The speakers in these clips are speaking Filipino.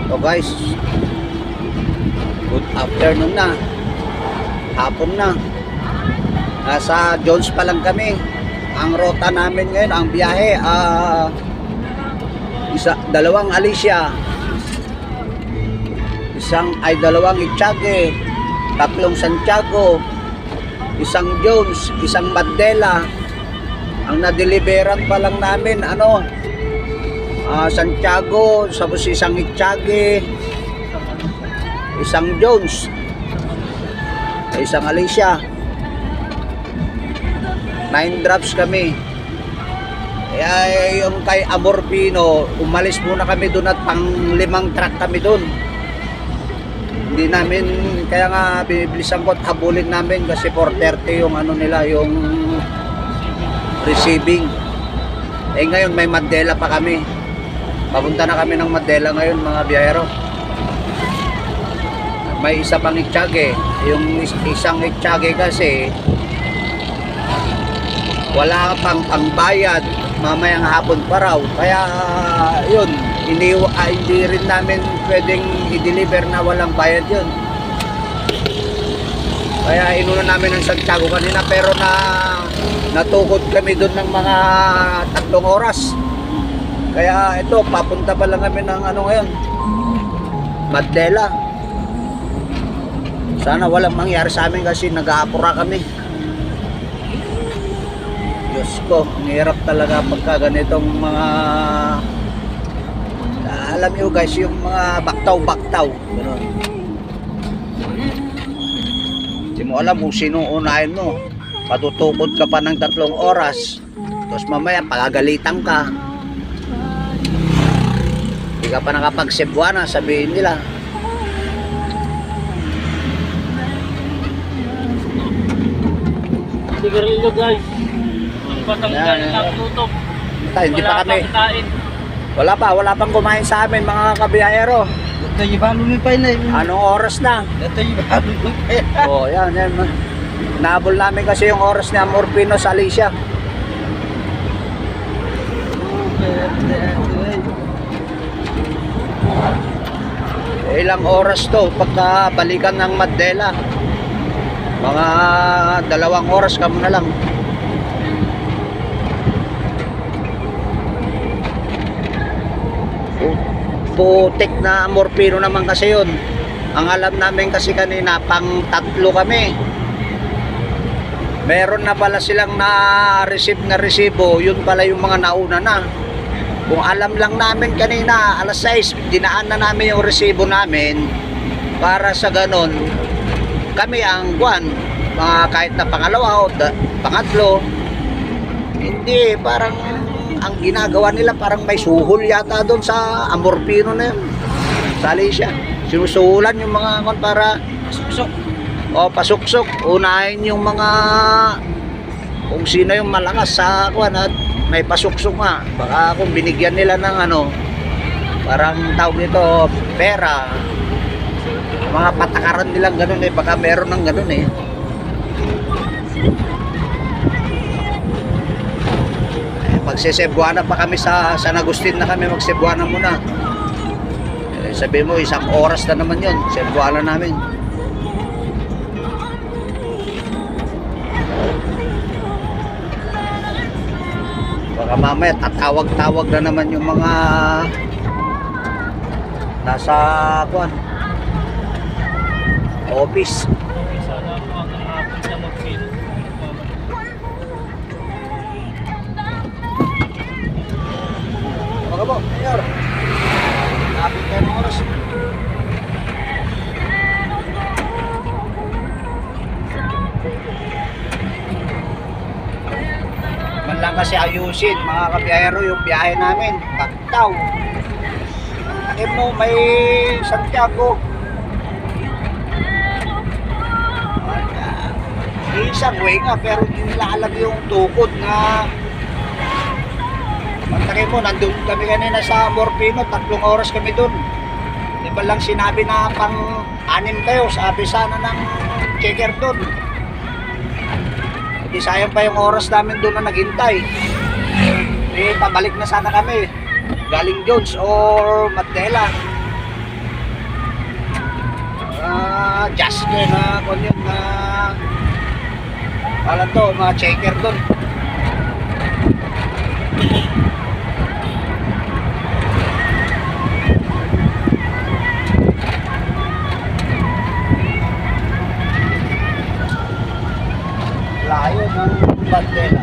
So guys, good afternoon na. Hapon na. Nasa Jones pa lang kami. Ang rota namin ngayon, ang biyahe, dalawang Alicia, dalawang Itiague, tatlong Santiago, isang Jones, isang Mandela. Ang nadeliveran pa lang namin Santiago, tapos isang Itiague, isang Jones, isang Alicia. 9 drops kami. Kaya yung kay Amor Pino, umalis muna kami doon at pang 5 truck kami doon. Hindi namin, kaya nga binibilisan ko at habulin namin kasi 4:30 yung nila, yung receiving. Ngayon may Mandela pa kami. Papunta na kami ng Mandela ngayon, mga biyahero. May isa pang Itiague. Yung isang Itiague kasi wala pang pangbayad, mamayang hapon pa raw. Kaya yun, hindi rin namin pwedeng i-deliver na walang bayad yun. Kaya inuna namin ng Santiago kanina, pero natukod kami doon ng mga 3 oras. Kaya ito, papunta pa lang kami ng ngayon, Mandela. Sana walang mangyari sa amin kasi nag-aapura kami. Diyos ko, ang hirap talaga pagka ganitong mga, alam nyo guys, yung mga baktaw-baktaw. Ganun. Hindi mo alam kung sino unahin mo. Patutukod ka pa ng 3 oras. Tapos mamaya pagagalitan ka. Hindi ka pa nakapag-Cebuana, sabihin nila. Sigarilyo guys. Hindi pa kami. Wala pang kumain sa amin, mga kabiyahero. Anong oras na? Oh, yan. Nahabol namin kasi yung oras ni Amor Pino sa Alicia. Ilang oras to pagka balikan ng Mandela? Mga 2 oras ka muna lang. Putik na Amor Pino naman kasi yun. Ang alam namin kasi kanina, pang 3 kami. Meron na pala silang na-receive na resibo. Yun pala yung mga nauna na. Kung alam lang namin kanina, alas 6, dinaan na namin yung resibo namin. Para sa ganon, kami ang kahit na pangalawa o pangatlo. Hindi, parang ang ginagawa nila parang may suhol yata doon sa Amor Pino na yun, sa Alicia. Sinusuhulan yung mga para pasuksok. Unahin yung mga kung sino yung malakas sa at may pasuksok nga. Baka kung binigyan nila ng parang tawag nito, pera, mga patakaran nilang ganun baka meron ng ganun Magse-Cebuana pa kami sa San Agustin na kami, mag-Cebuana muna. Sabi mo, 1 oras na naman yun, Cebuana namin. Baka mamaya tatawag-tawag na naman yung mga nasa office. Mga po, Mayor. Kapit na ng oras. Man lang kasi ayusin, mga kabiyahero, yung biyahe namin. Baktaw. Akin mo, may Santiago. Isang way nga, pero hindi nila alam yung tukod na Pagtaki mo, nandun kami kanina sa Amor Pino, 3 oras kami dun. Di ba lang sinabi na pang-6 kayo, sabi sana ng checker dun. Hindi sayang pa yung oras namin dun na naghintay. Pabalik na sana kami, galing Jones or Mandela. Jasker na kung yun na wala to, mga checker doon. Layo ng bandera.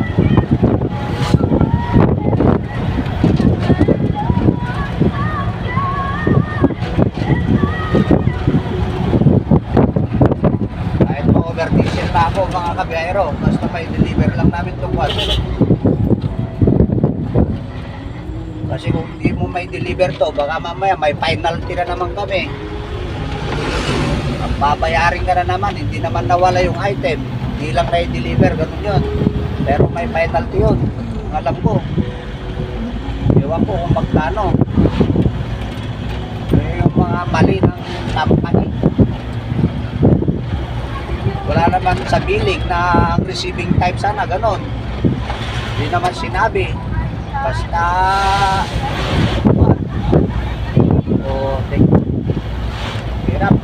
Kahit ma-overdiesel pa ako mga kabiyahero, basta may deliver lang namin itong kwan. Kasi kung hindi mo may deliver to, baka mamaya may penalty na naman kami. Ang babayarin ka na naman, hindi naman nawala yung item. Hindi lang na-deliver, ganun yun. Pero may penalty yun. Alam ko. Ewan ko kung magkano. Yung mga mali ng company. Wala naman sa billing na ang receiving time sana, ganun. Hindi naman sinabi. Basta o, hirap.